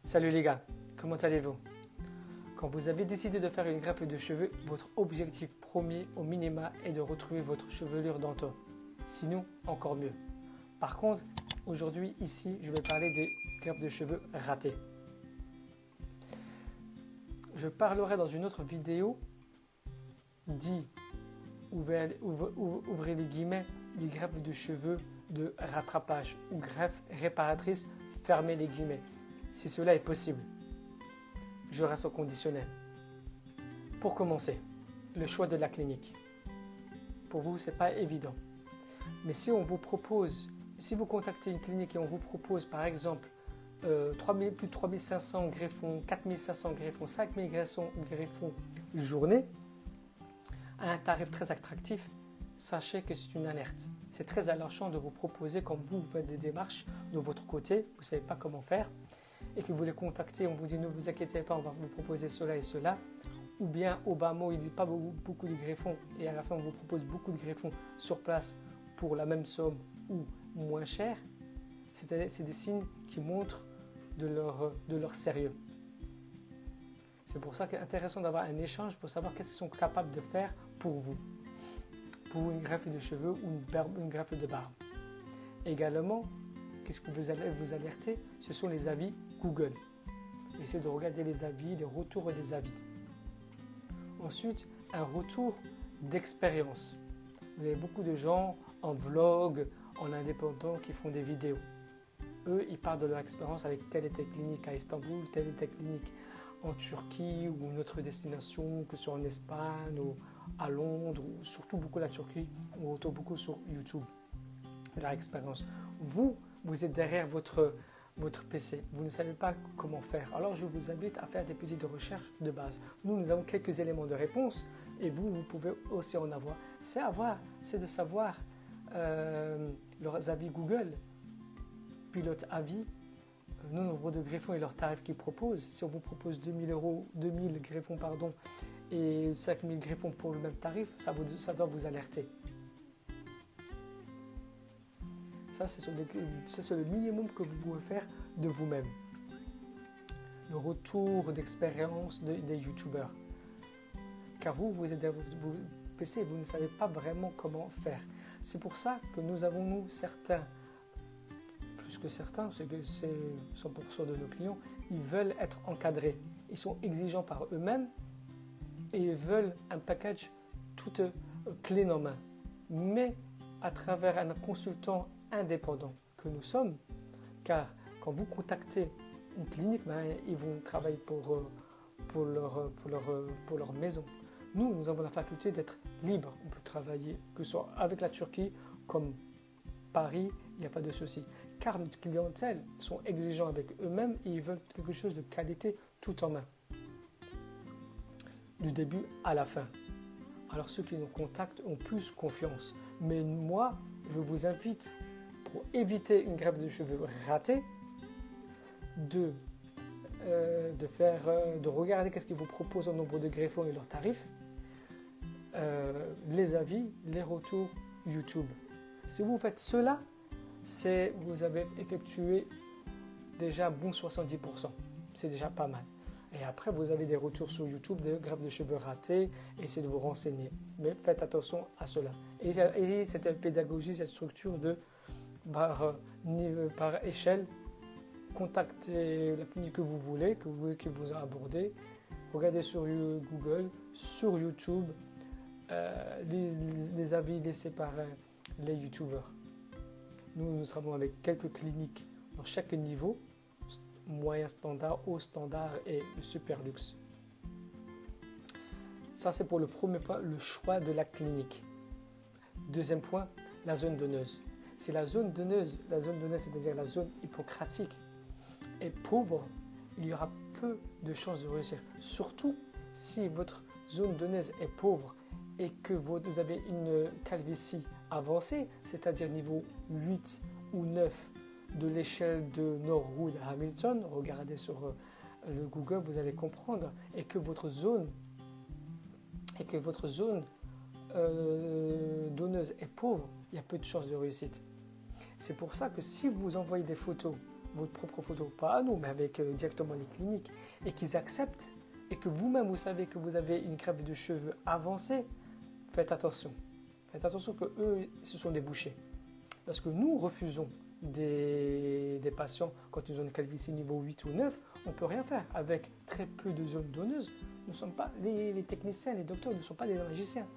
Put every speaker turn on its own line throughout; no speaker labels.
Salut les gars, comment allez-vous? Quand vous avez décidé de faire une greffe de cheveux, votre objectif premier au minima est de retrouver votre chevelure d'antan. Sinon, encore mieux. Par contre, aujourd'hui, ici, je vais parler des greffes de cheveux ratées. Je parlerai dans une autre vidéo ouvrez les guillemets, des greffes de cheveux de rattrapage ou greffe réparatrice, fermez les guillemets, si cela est possible. Je reste au conditionnel. Pour commencer, le choix de la clinique. Pour vous, ce n'est pas évident. Mais si vous contactez une clinique et on vous propose par exemple plus de 3500 greffons, 4500 greffons, 5000 greffons journée, à un tarif très attractif, sachez que c'est une alerte. C'est très alléchant de vous proposer, quand vous faites des démarches de votre côté, vous ne savez pas comment faire, et que vous les contactez, on vous dit ne vous inquiétez pas, on va vous proposer cela et cela, ou bien au bas mot, il ne dit pas beaucoup de greffons, et à la fin on vous propose beaucoup de greffons sur place pour la même somme ou moins cher, c'est des signes qui montrent de leur sérieux. C'est pour ça qu'il est intéressant d'avoir un échange pour savoir qu'est-ce qu'ils sont capables de faire pour vous une greffe de cheveux ou une greffe de barbe. Également, qu'est-ce que vous allez vous alerter? Ce sont les avis Google. Essayez de regarder les avis, les retours des avis. Ensuite, un retour d'expérience. Vous avez beaucoup de gens en vlog, en indépendant qui font des vidéos. Eux, ils parlent de leur expérience avec telle et telle clinique à Istanbul, telle et telle clinique en Turquie ou une autre destination, que ce soit en Espagne ou à Londres, ou surtout beaucoup la Turquie, ou retourne beaucoup sur YouTube, leur expérience. Vous êtes derrière votre PC, vous ne savez pas comment faire. Alors je vous invite à faire des petites recherches de base. Nous avons quelques éléments de réponse et vous pouvez aussi en avoir. C'est de savoir leurs avis Google, pilote avis, le nombre de greffons et leurs tarifs qu'ils proposent. Si on vous propose 2000 greffons et 5000 greffons pour le même tarif, ça doit vous alerter. Ça, c'est le minimum que vous pouvez faire de vous-même. Le retour d'expérience des youtubeurs. Car vous êtes derrière votre PC et vous ne savez pas vraiment comment faire. C'est pour ça que nous avons, certains, plus que certains, c'est que c'est 100% de nos clients, ils veulent être encadrés. Ils sont exigeants par eux-mêmes et ils veulent un package tout clé en main. Mais à travers un consultant indépendant que nous sommes, car quand vous contactez une clinique, ils vont travailler pour leur maison. Nous avons la faculté d'être libres. On peut travailler que ce soit avec la Turquie comme Paris, il n'y a pas de souci. Car notre clientèle sont exigeants avec eux-mêmes et ils veulent quelque chose de qualité tout en main. Du début à la fin. Alors ceux qui nous contactent ont plus confiance. Mais moi, je vous invite, pour éviter une greffe de cheveux ratée, de regarder qu'est-ce qu'ils vous proposent en nombre de greffons et leurs tarifs, les avis, les retours YouTube. Si vous faites cela, vous avez effectué déjà un bon 70%. C'est déjà pas mal. Et après, vous avez des retours sur YouTube de greffes de cheveux ratées. Essayez de vous renseigner. Mais faites attention à cela. Et cette pédagogie, cette structure par échelle, contactez la clinique que vous voulez, qui vous a abordé. Regardez sur Google, sur YouTube, les avis laissés par les YouTubeurs. Nous travaillons avec quelques cliniques dans chaque niveau, moyen standard, haut standard et le super luxe. Ça, c'est pour le premier point, le choix de la clinique. Deuxième point, la zone donneuse. Si la zone donneuse, c'est-à-dire la zone hippocratique, est pauvre, il y aura peu de chances de réussir. Surtout si votre zone donneuse est pauvre et que vous avez une calvitie avancée, c'est-à-dire niveau 8 ou 9 de l'échelle de Norwood à Hamilton, regardez sur le Google, vous allez comprendre, et que votre zone donneuse est pauvre, il y a peu de chances de réussite. C'est pour ça que si vous envoyez des photos votre propre photo, pas à nous, mais avec directement les cliniques, et qu'ils acceptent, et que vous-même vous savez que vous avez une greffe de cheveux avancée, faites attention. Faites attention que eux, ce sont des bouchers. Parce que nous refusons des patients quand ils ont une calvitie niveau 8 ou 9, on ne peut rien faire. Avec très peu de zones donneuses, nous ne sommes pas, les techniciens, les docteurs ne sont pas des magiciens.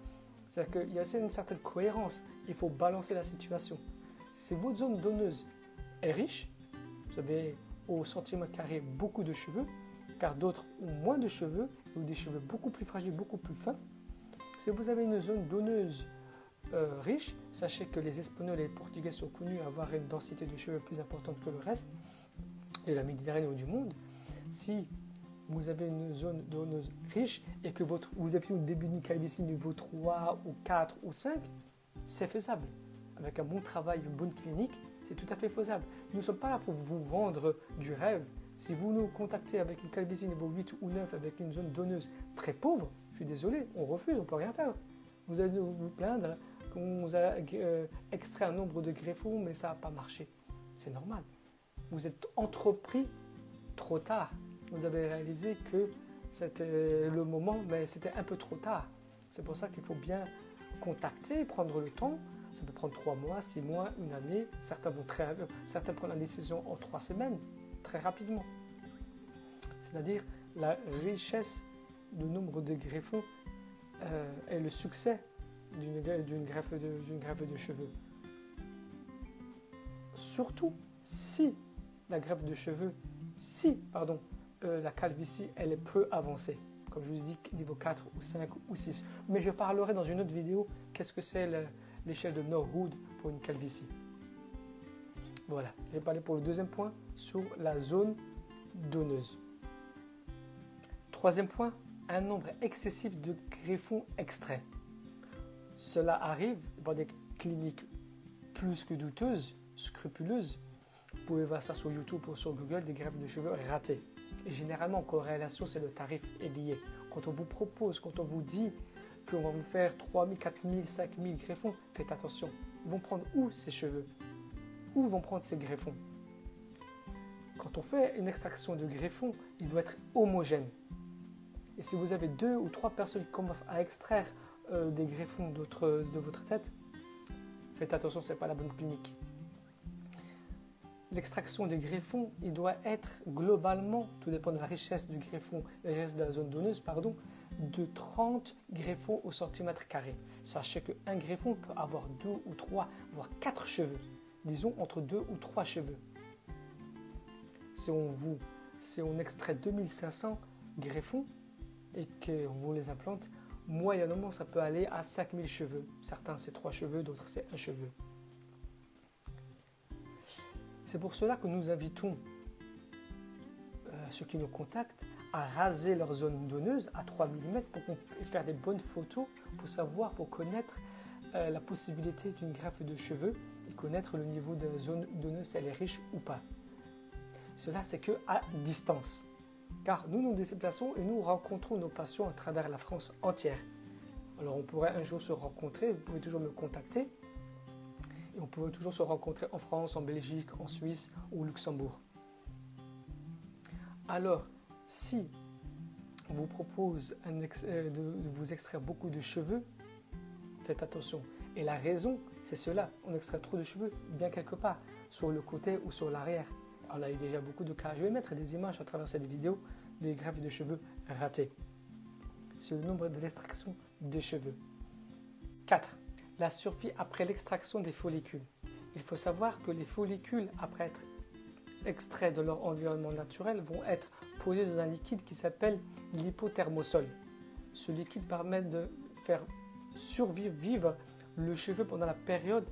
C'est-à-dire qu'il y a aussi une certaine cohérence. Il faut balancer la situation. Si votre zone donneuse est riche, vous avez au centimètre carré beaucoup de cheveux, car d'autres ont moins de cheveux, ou des cheveux beaucoup plus fragiles, beaucoup plus fins. Si vous avez une zone donneuse riche, sachez que les Espagnols et les Portugais sont connus à avoir une densité de cheveux plus importante que le reste de la Méditerranée ou du monde. Si vous avez une zone donneuse riche et que vous avez au début d'une calvitie niveau 3 ou 4 ou 5, c'est faisable. Avec un bon travail, une bonne clinique, c'est tout à fait faisable. Nous ne sommes pas là pour vous vendre du rêve. Si vous nous contactez avec une calvitie niveau 8 ou 9 avec une zone donneuse très pauvre, je suis désolé, on refuse, on ne peut rien faire. Vous allez vous plaindre qu'on vous a extrait un nombre de greffons, mais ça n'a pas marché. C'est normal. Vous êtes entrepris trop tard. Vous avez réalisé que c'était le moment, mais c'était un peu trop tard. C'est pour ça qu'il faut bien contacter, prendre le temps. Ça peut prendre 3 mois, 6 mois, une année. Certains prennent la décision en 3 semaines, très rapidement. C'est-à-dire la richesse du nombre de greffons et le succès d'une greffe de cheveux. Surtout si la greffe de cheveux, la calvitie, elle est peu avancée. Comme je vous dis, niveau 4 ou 5 ou 6. Mais je parlerai dans une autre vidéo qu'est-ce que c'est l'échelle de Norwood pour une calvitie. Voilà, j'ai parlé pour le deuxième point sur la zone donneuse. Troisième point, un nombre excessif de greffons extraits. Cela arrive dans des cliniques plus que douteuses, scrupuleuses. Vous pouvez voir ça sur YouTube ou sur Google, des greffes de cheveux ratées. Et généralement, en corrélation, c'est le tarif est lié. Quand on vous propose, quand on vous dit qu'on va vous faire 3 000, 4 000, 5 000 greffons, faites attention. Ils vont prendre où ces cheveux? Où vont prendre ces greffons? Quand on fait une extraction de greffons, il doit être homogène. Et si vous avez 2 ou 3 personnes qui commencent à extraire des greffons de votre tête, faites attention, ce n'est pas la bonne clinique. L'extraction des greffons, il doit être globalement, tout dépend de la richesse du greffon, la richesse de la zone donneuse, de 30 greffons au centimètre carré. Sachez qu'un greffon peut avoir 2 ou 3, voire 4 cheveux. Disons entre 2 ou 3 cheveux. Si on extrait 2500 greffons et qu'on vous les implante, moyennement ça peut aller à 5000 cheveux. Certains c'est 3 cheveux, d'autres c'est 1 cheveu. C'est pour cela que nous invitons ceux qui nous contactent à raser leur zone donneuse à 3 mm pour faire des bonnes photos, pour connaître la possibilité d'une greffe de cheveux et connaître le niveau de la zone donneuse, si elle est riche ou pas. Cela, c'est que à distance. Car nous nous déplaçons et nous rencontrons nos patients à travers la France entière. Alors on pourrait un jour se rencontrer, vous pouvez toujours me contacter. Et on peut toujours se rencontrer en France, en Belgique, en Suisse ou au Luxembourg. Alors, si on vous propose de vous extraire beaucoup de cheveux, faites attention. Et la raison, c'est cela. On extrait trop de cheveux, bien quelque part, sur le côté ou sur l'arrière. Alors là, il y a déjà beaucoup de cas. Je vais mettre des images à travers cette vidéo des greffes de cheveux ratés. C'est le nombre de l'extraction des cheveux. 4. La survie après l'extraction des follicules. Il faut savoir que les follicules, après être extraits de leur environnement naturel, vont être posés dans un liquide qui s'appelle l'hypothermosol. Ce liquide permet de faire survivre le cheveu pendant la période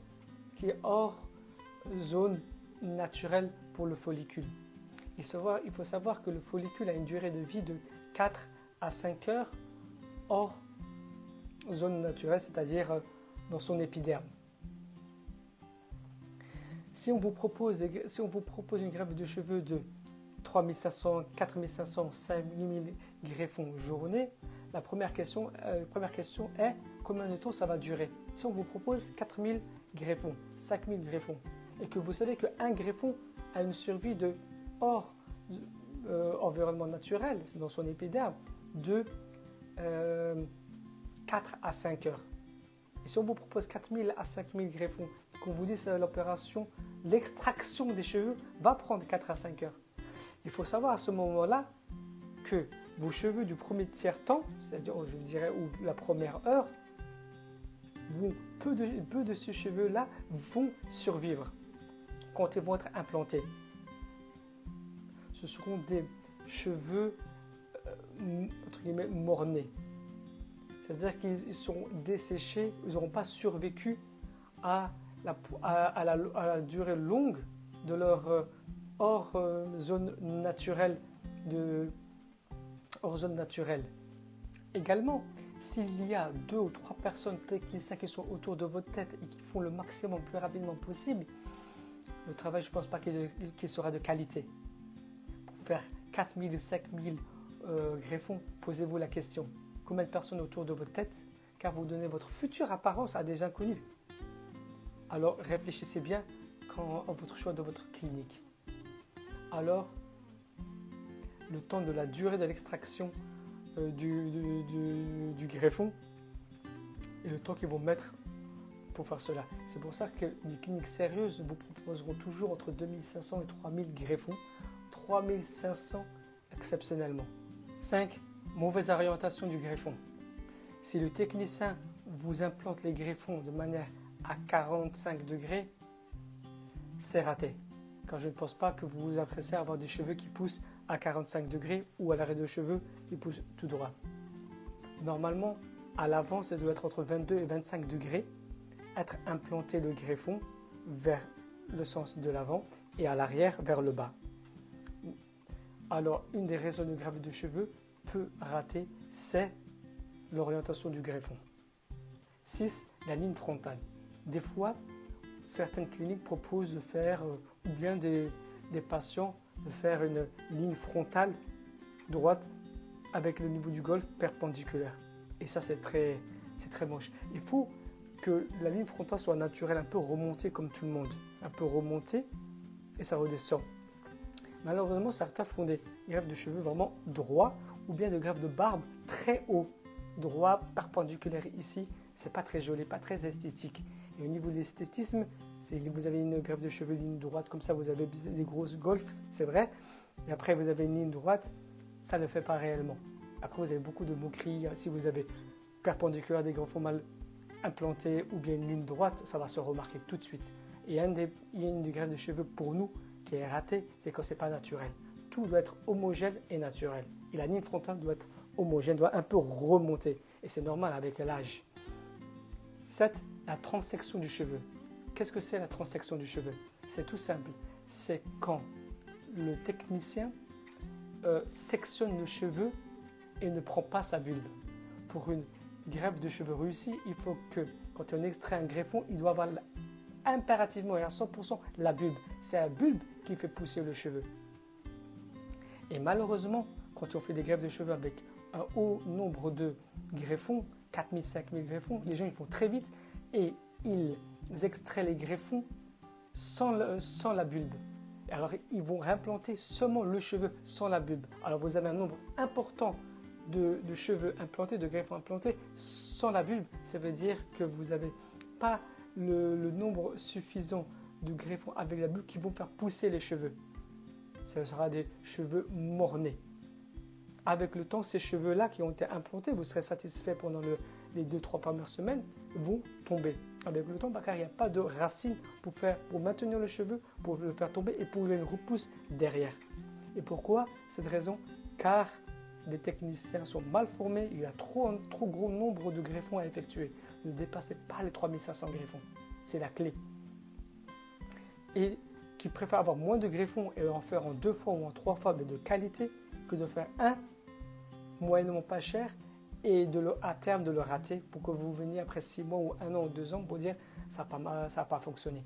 qui est hors zone naturelle pour le follicule. Il faut savoir que le follicule a une durée de vie de 4 à 5 heures hors zone naturelle, c'est-à-dire dans son épiderme. Si on vous propose une greffe de cheveux de 3500, 4500, 5000 greffons journée, la première question est combien de temps ça va durer. Si on vous propose 4000 greffons, 5000 greffons, et que vous savez qu'un greffon a une survie de hors environnement naturel, dans son épiderme, de 4 à 5 heures. Et si on vous propose 4000 à 5000 greffons, qu'on vous dit que l'opération, l'extraction des cheveux va prendre 4 à 5 heures. Il faut savoir à ce moment-là que vos cheveux du premier tiers-temps, c'est-à-dire je dirais ou la première heure, peu de ces cheveux-là vont survivre quand ils vont être implantés. Ce seront des cheveux entre guillemets mornés. C'est-à-dire qu'ils seront desséchés, ils n'auront pas survécu à la durée longue de leur hors zone naturelle. Également, s'il y a 2 ou 3 personnes techniciens qui sont autour de votre tête et qui font le maximum le plus rapidement possible, le travail, je ne pense pas qu'il sera de qualité. Pour faire 4000 ou 5000 greffons, posez-vous la question. Combien de personnes autour de votre tête, car vous donnez votre future apparence à des inconnus. Alors réfléchissez bien à votre choix de votre clinique. Alors, le temps de la durée de l'extraction du greffon et le temps qu'ils vont mettre pour faire cela. C'est pour ça que les cliniques sérieuses vous proposeront toujours entre 2500 et 3000 greffons, 3500 exceptionnellement. 5. Mauvaise orientation du greffon. Si le technicien vous implante les greffons de manière à 45 degrés, c'est raté. Car je ne pense pas que vous vous appréciez à avoir des cheveux qui poussent à 45 degrés ou à l'arrêt de cheveux qui poussent tout droit. Normalement, à l'avant, ça doit être entre 22 et 25 degrés, être implanté le greffon vers le sens de l'avant et à l'arrière vers le bas. Alors, une des raisons de greffe de cheveux peut rater, c'est l'orientation du greffon. 6. La ligne frontale. Des fois, certaines cliniques proposent de faire, ou bien des patients, de faire une ligne frontale droite avec le niveau du golfe perpendiculaire. Et ça, c'est très moche. Il faut que la ligne frontale soit naturelle, un peu remontée comme tout le monde. Un peu remontée et ça redescend. Malheureusement, certains font des greffes de cheveux vraiment droits ou bien des greffes de barbe très haut, droit, perpendiculaire ici. C'est pas très joli, pas très esthétique. Et au niveau de l'esthétisme, vous avez une greffe de cheveux ligne droite, comme ça vous avez des grosses golfes, c'est vrai. Et après vous avez une ligne droite, ça ne le fait pas réellement. Après vous avez beaucoup de moqueries. Si vous avez perpendiculaire des greffons mal implantés ou bien une ligne droite, ça va se remarquer tout de suite. Et il y a une des greffes de cheveux pour nous qui est ratée, c'est quand c'est pas naturel. Tout doit être homogène et naturel. Et la ligne frontale doit être homogène, doit un peu remonter. Et c'est normal avec l'âge. 7. La transection du cheveu. Qu'est-ce que c'est la transection du cheveu? C'est tout simple. C'est quand le technicien sectionne le cheveu et ne prend pas sa bulbe. Pour une greffe de cheveux réussie, il faut que, quand on extrait un greffon, il doit avoir impérativement et à 100% la bulbe. C'est la bulbe qui fait pousser le cheveu. Et malheureusement, quand on fait des greffes de cheveux avec un haut nombre de greffons, 4000, 5000 greffons, les gens ils font très vite et ils extraient les greffons sans la bulbe. Alors ils vont réimplanter seulement le cheveu sans la bulbe. Alors vous avez un nombre important de cheveux implantés, de greffons implantés sans la bulbe. Ça veut dire que vous n'avez pas le nombre suffisant de greffons avec la bulbe qui vont faire pousser les cheveux. Ce sera des cheveux mornés. Avec le temps, ces cheveux-là qui ont été implantés, vous serez satisfait pendant les 2-3 premières semaines, vont tomber. Avec le temps, car il n'y a pas de racines pour maintenir le cheveu, pour le faire tomber et pour une repousse derrière. Et pourquoi? Cette raison, car les techniciens sont mal formés, il y a trop gros nombre de greffons à effectuer. Ne dépassez pas les 3500 greffons. C'est la clé. Et qui préfèrent avoir moins de greffons et en faire en 2 fois ou en 3 fois, mais de qualité, que de faire un moyennement pas cher et à terme de le rater pour que vous veniez après 6 mois ou 1 an ou 2 ans pour dire ça n'a pas fonctionné.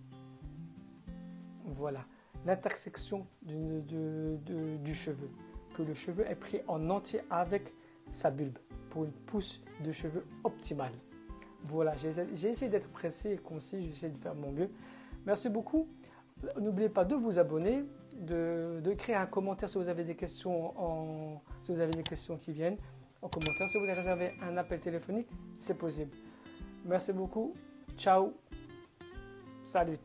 Voilà, l'intersection du cheveu, que le cheveu est pris en entier avec sa bulbe pour une pousse de cheveux optimale. Voilà, j'ai essayé d'être précis et concis, j'ai essayé de faire mon mieux. Merci beaucoup. N'oubliez pas de vous abonner, de créer un commentaire si vous avez des questions, si vous avez des questions qui viennent en commentaire. Si vous voulez réserver un appel téléphonique, c'est possible. Merci beaucoup. Ciao. Salut.